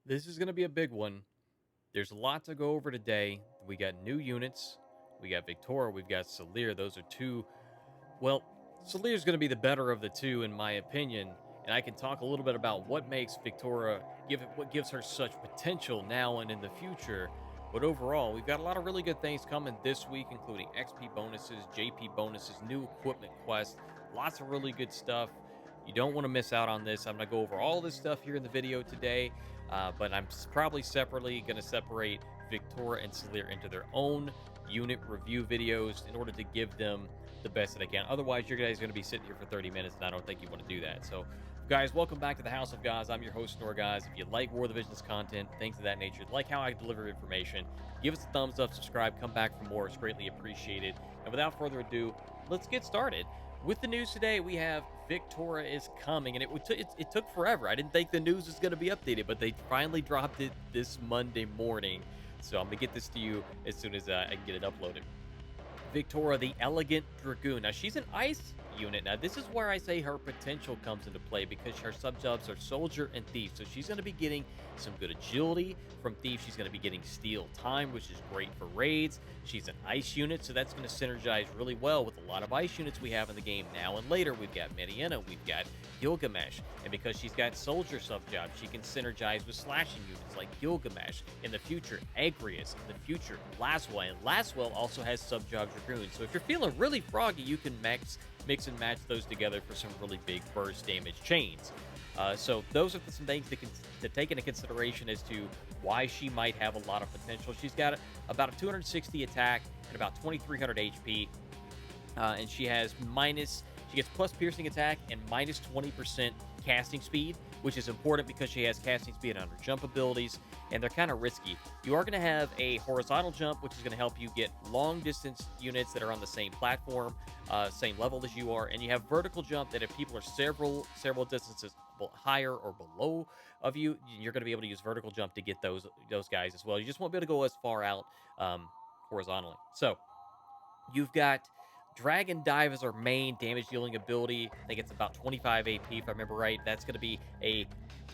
This is going to be a big one. There's a lot to go over today. We got new units. We got Victoria. We've got Salire. Those are two. Well, Salire's going to be the better of the two, in my opinion. And I can talk a little bit about what makes Victoria what gives her such potential now and in the future. But overall, we've got a lot of really good things coming this week, including XP bonuses, JP bonuses, new equipment quests, lots of really good stuff. You don't want to miss out on this. I'm going to go over all this stuff here in the video today, but I'm probably separately going to separate Victoria and Salire into their own unit review videos in order to give them the best that I can. Otherwise, you guys are going to be sitting here for 30 minutes, and I don't think you want to do that. So, guys, welcome back to the House of Gods. I'm your host, Norgoz. If you like War of the Visions content, things of that nature, like how I deliver information, give us a thumbs up, subscribe, come back for more. It's greatly appreciated. And without further ado, let's get started. With the news today, we have Victoria is coming, and it took forever. I didn't think the news was going to be updated, but they finally dropped it this Monday morning. So I'm going to get this to you as soon as I can get it uploaded. Victoria, the Elegant Dragoon. Now, she's an ice unit. Now, this is where I say her potential comes into play because her sub-jobs are Soldier and Thief. So she's going to be getting some good agility from Thief. She's going to be getting Steal Time, which is great for raids. She's an ice unit, so that's going to synergize really well with a lot of ice units we have in the game now and later. We've got Mediana, we've got Gilgamesh, and because she's got Soldier sub-jobs, she can synergize with slashing units like Gilgamesh. In the future, Agrius. In the future, Laswell. And Laswell also has sub-job Dragoon. So if you're feeling really froggy, you can mix and match those together for some really big burst damage chains. So those are some things to take into consideration as to why she might have a lot of potential. She's got about a 260 attack and about 2300 HP. And she gets plus piercing attack and minus 20% casting speed, which is important because she has casting speed on her jump abilities, and they're kind of risky. You are going to have a horizontal jump, which is going to help you get long distance units that are on the same platform, same level as you are, and you have vertical jump that if people are several distances higher or below of you, you're going to be able to use vertical jump to get those guys as well. You just won't be able to go as far out horizontally. So you've got Dragon Dive as our main damage dealing ability. I think it's about 25 AP if I remember right. That's going to be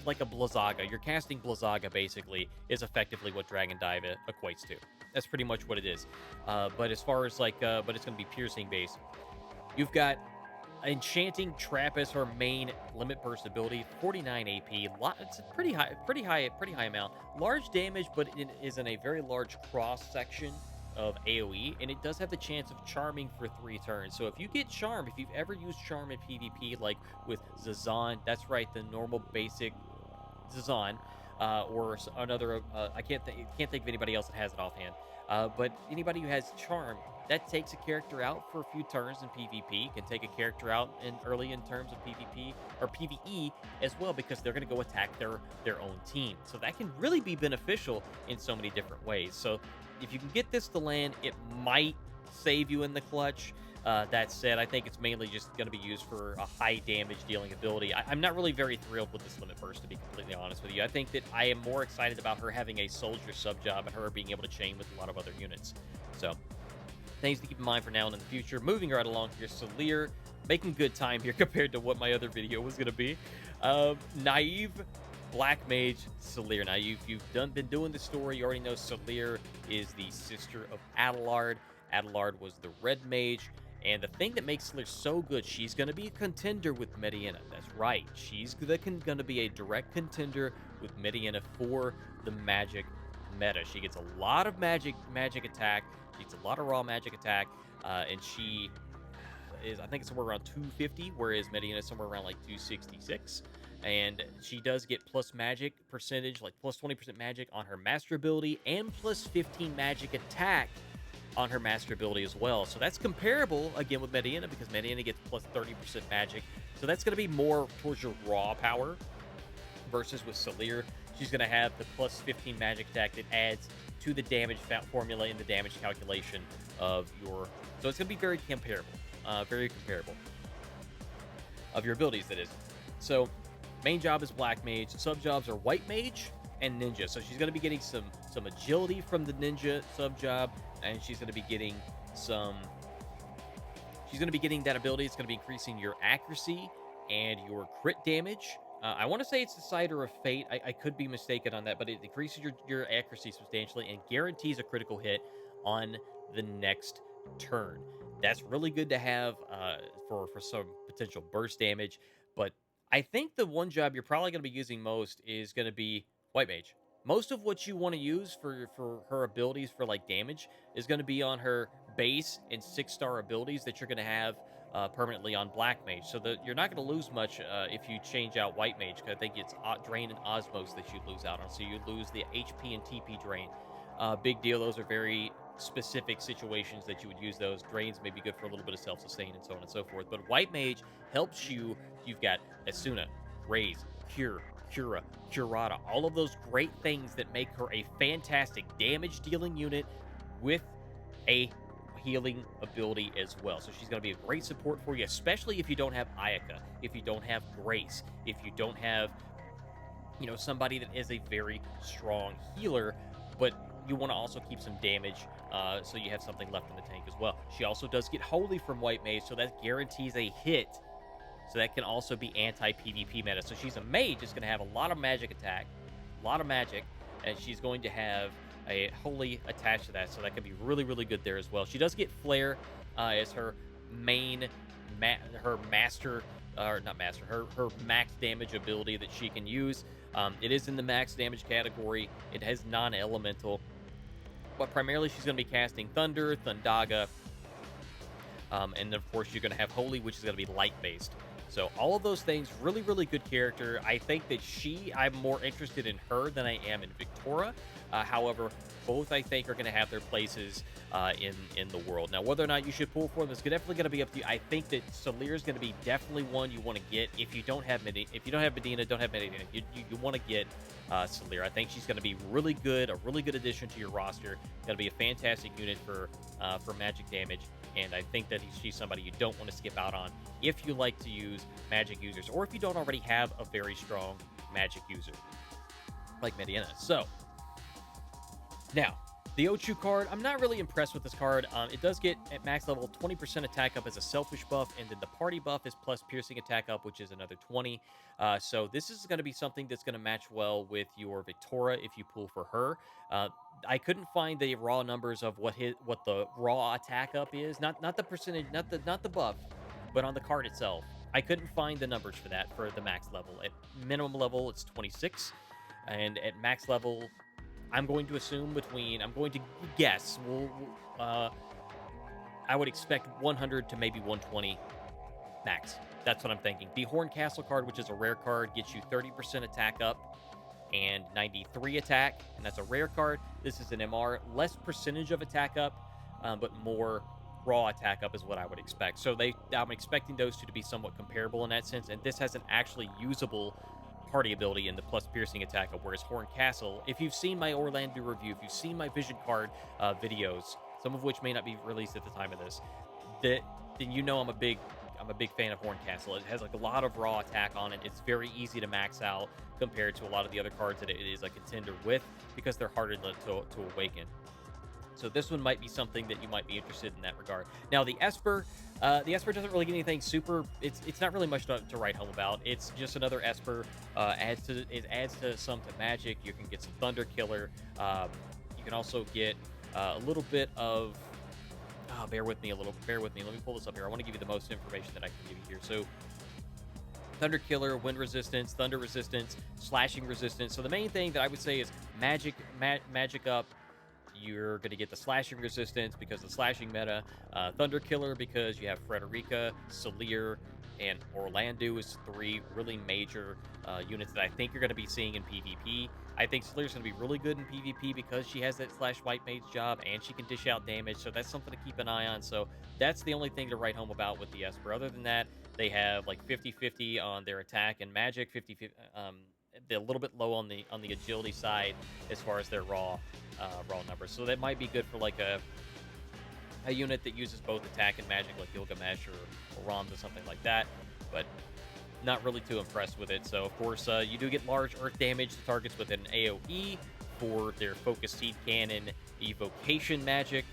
like a Blizzaga. You're casting Blizzaga basically is effectively what Dragon Dive equates to. That's pretty much what it is. But as far as but it's going to be piercing based. You've got Enchanting Trap as her main limit burst ability, 49 AP. It's a pretty high amount. Large damage, but it is in a very large cross section of AoE, and it does have the chance of charming for 3 turns. So if you get charm, if you've ever used charm in PvP, like with Zazan, that's right, the normal basic Zazan, or another, I can't think of anybody else that has it offhand. But anybody who has charm, that takes a character out for a few turns in PvP, can take a character out early in terms of PvP or PvE as well, because they're going to go attack their own team. So that can really be beneficial in so many different ways. So if you can get this to land, it might save you in the clutch. That said, I think it's mainly just going to be used for a high damage dealing ability. I'm not really very thrilled with this limit burst, to be completely honest with you. I think that I am more excited about her having a soldier sub job and her being able to chain with a lot of other units. So things to keep in mind for now and in the future. Moving right along here, Salire, making good time here compared to what my other video was going to be. Naive Black Mage Salire. Now, you've been doing the story. You already know Salire is the sister of Adelard. Adelard was the Red Mage. And the thing that makes Salire so good, she's going to be a contender with Mediana. That's right. She's going to be a direct contender with Mediana for the magic meta. She gets a lot of magic attack. She gets a lot of raw magic attack. And she is, I think it's somewhere around 250, whereas Mediana is somewhere around like 266. And she does get plus magic percentage, like plus 20% magic on her master ability, and plus 15 magic attack on her master ability as well. So that's comparable again with Mediana, because Mediana gets plus 30% magic. So that's going to be more towards your raw power versus with Salire. She's going to have the plus 15 magic attack that adds to the damage formula in the damage calculation of your. So it's going to be very comparable of your abilities, that is. So main job is Black Mage. Sub jobs are White Mage and Ninja. So she's going to be getting some agility from the Ninja sub job, and she's going to be getting that ability. It's going to be increasing your accuracy and your crit damage I want to say it's the Cider of Fate. I could be mistaken on that, but it decreases your accuracy substantially and guarantees a critical hit on the next turn. That's really good to have for some potential burst damage. But I think the one job you're probably going to be using most is going to be White Mage. Most of what you want to use for her abilities for like damage is going to be on her base and 6-star abilities that you're going to have permanently on Black Mage. So that you're not going to lose much if you change out White Mage, because I think it's Drain and Osmos that you lose out on. So you lose the HP and TP Drain. Big deal. Those are very specific situations that you would use those. Drains may be good for a little bit of self-sustain and so on and so forth. But White Mage helps you. You've got Asuna, Raise, Cure, Cura, Curata. All of those great things that make her a fantastic damage-dealing unit with a healing ability as well. So she's going to be a great support for you, especially if you don't have Ayaka, if you don't have Grace, if you don't have, somebody that is a very strong healer, but you want to also keep some damage, so you have something left in the tank as well. She also does get Holy from White Mage, so that guarantees a hit. So that can also be anti-PvP meta. So she's a mage, is going to have a lot of magic attack, a lot of magic, and she's going to have a Holy attached to that. So that could be really, really good there as well. She does get Flare as her main, her master, or not master, her max damage ability that she can use. It is in the max damage category. It has non-elemental, but primarily she's going to be casting Thunder, Thundaga, and of course you're going to have Holy, which is going to be light-based. So all of those things, really, really good character. I think that I'm more interested in her than I am in VIKTORA. However, both I think are going to have their places in the world. Now, whether or not you should pull for them is definitely going to be up to you. I think that Salire is going to be definitely one you want to get if you don't have Medina, don't have Medina. You want to get Salire. I think she's going to be really good, a really good addition to your roster. Going to be a fantastic unit for magic damage. And I think that she's somebody you don't want to skip out on if you like to use magic users, or if you don't already have a very strong magic user like Medina. So now, the Ochu card, I'm not really impressed with this card. It does get at max level 20% attack up as a selfish buff, and then the party buff is plus piercing attack up, which is another 20. So this is going to be something that's going to match well with your VIKTORA if you pull for her. I couldn't find the raw numbers of what the raw attack up is, not the percentage, not the buff, but on the card itself. I couldn't find the numbers for that for the max level. At minimum level, it's 26, and at max level, I'm going to guess. I would expect 100 to maybe 120 max. That's what I'm thinking. The Horncastle card, which is a rare card, gets you 30% attack up and 93 attack, and that's a rare card. This is an MR, less percentage of attack up, but more raw attack up is what I would expect. So I'm expecting those two to be somewhat comparable in that sense, and this has an actually usable party ability in the plus piercing attack up, whereas Horncastle, if you've seen my Orlando review, if you've seen my vision card videos, some of which may not be released at the time of this, then you know I'm a big fan of Horncastle. It has like a lot of raw attack on it. It's very easy to max out compared to a lot of the other cards that it is a contender with, because they're harder to awaken. So this one might be something that you might be interested in that regard. Now, the Esper doesn't really get anything super. It's not really much to write home about. It's just another Esper. It adds to some to magic. You can get some Thunder Killer. You can also get a little bit of. Bear with me. Let me pull this up here. I want to give you the most information that I can give you here. So, Thunder Killer, Wind Resistance, Thunder Resistance, Slashing Resistance. So the main thing that I would say is magic up. You're going to get the slashing resistance because of the slashing meta. Thunder Killer because you have Frederica, Salire, and Orlando is 3 really major units that I think you're going to be seeing in PvP. I think Salire's going to be really good in PvP because she has that slash white mage job and she can dish out damage, so that's something to keep an eye on. So that's the only thing to write home about with the Esper. Other than that, they have like 50-50 on their attack and magic, 50-50. They're a little bit low on the agility side as far as their raw numbers. So that might be good for like a unit that uses both attack and magic, like Gilgamesh or Roms or something like that. But not really too impressed with it. So of course you do get large earth damage to targets with an AoE for their Focus Seed Cannon evocation magic.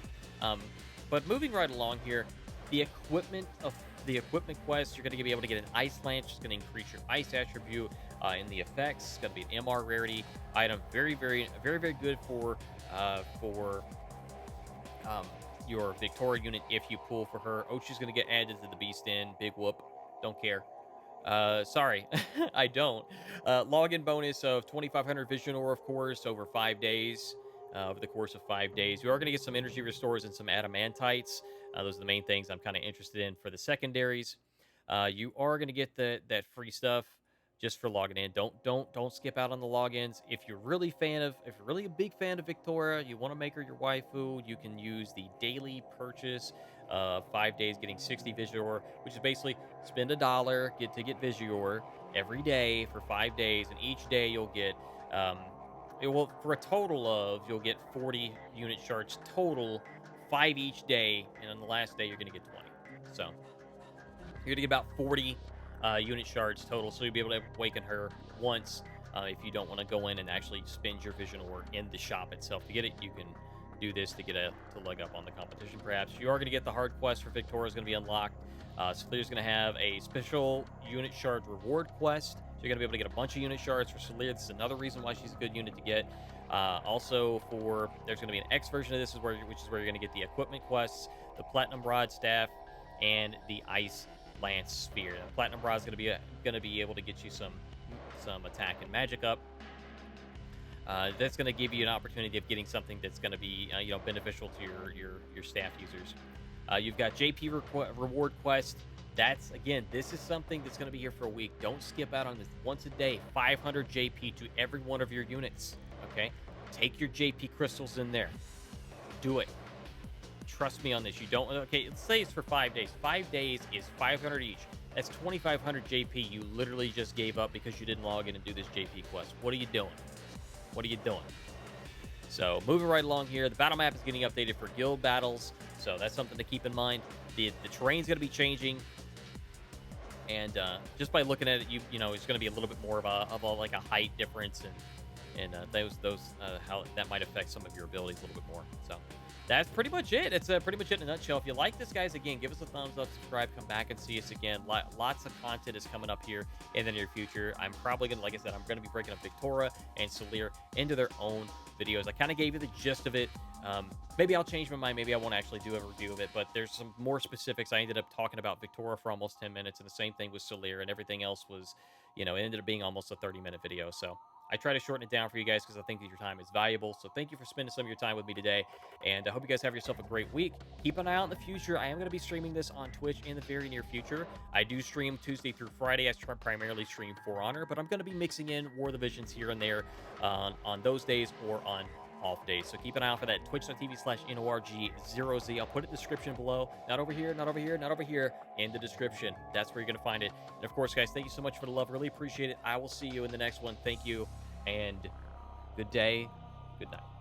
But moving right along here, the equipment of the equipment quest, you're going to be able to get an ice lance. It's going to increase your ice attribute in the effects. It's going to be an MR rarity item. Very, very, very, very good for um, your Victoria unit if you pull for her. Ochu's going to get added to the beast in. Big whoop. Don't care. Sorry, I don't. Login bonus of 2,500 vision ore, of course, over 5 days. Over the course of 5 days, you are going to get some energy restores and some adamantites. Those are the main things I'm kind of interested in for the secondaries. You are going to get that free stuff just for logging in. Don't skip out on the logins. If you're really a big fan of Victoria, you want to make her your waifu, you can use the daily purchase. 5 days getting 60 Visuor, which is basically spend $1, get Visuor every day for 5 days, and each day you'll get for a total of you'll get 40 unit shards total, 5 each day, and on the last day you're gonna get 20. So you're gonna get about 40 unit shards total, so you'll be able to awaken her once. If you don't want to go in and actually spend your vision ore in the shop itself to get it, you can do this to leg up on the competition. Perhaps you are going to get the hard quest for Victoria is going to be unlocked. Salir's going to have a special unit shard reward quest. So you're going to be able to get a bunch of unit shards for Salir. This is another reason why she's a good unit to get. Also, there's going to be an X version of this, which is where you're going to get the equipment quests, the Platinum Rod Staff, and the Ice Lance Spear. The Platinum Rod is going to be able to get you some attack and magic up. That's going to give you an opportunity of getting something that's going to be beneficial to your staff users. You've got JP reward quest. This is something that's going to be here for a week. Don't skip out on this. Once a day, 500 JP to every one of your units. Okay, take your JP crystals in there. Do it. Trust me on this. You don't. Okay, let's say it's for 5 days. 5 days is 500 each. That's 2,500 JP you literally just gave up because you didn't log in and do this JP quest. What are you doing? What are you doing? So moving right along here, the battle map is getting updated for guild battles, so that's something to keep in mind. The terrain's going to be changing, and just by looking at it, you know it's going to be a little bit more of a height difference, and how that might affect some of your abilities a little bit more. So that's pretty much it. It's pretty much it in a nutshell. If you like this, guys, again, give us a thumbs up, subscribe, come back and see us again. Lots of content is coming up here in the near future. I'm probably going to, like I said, I'm going to be breaking up Victoria and Salir into their own videos. I kind of gave you the gist of it. Maybe I'll change my mind. Maybe I won't actually do a review of it, but there's some more specifics. I ended up talking about Victoria for almost 10 minutes, and the same thing with Salir, and everything else was, it ended up being almost a 30-minute video. So I try to shorten it down for you guys because I think that your time is valuable. So thank you for spending some of your time with me today, and I hope you guys have yourself a great week. Keep an eye out in the future. I am going to be streaming this on Twitch in the very near future. I do stream Tuesday through Friday. I primarily stream For Honor, but I'm going to be mixing in War of the Visions here and there on those days or on off days. So keep an eye out for that. Twitch.tv/NORG0Z. I'll put it in the description below. Not over here, not over here, not over here. In the description. That's where you're going to find it. And of course, guys, thank you so much for the love. Really appreciate it. I will see you in the next one. Thank you, and good day, good night.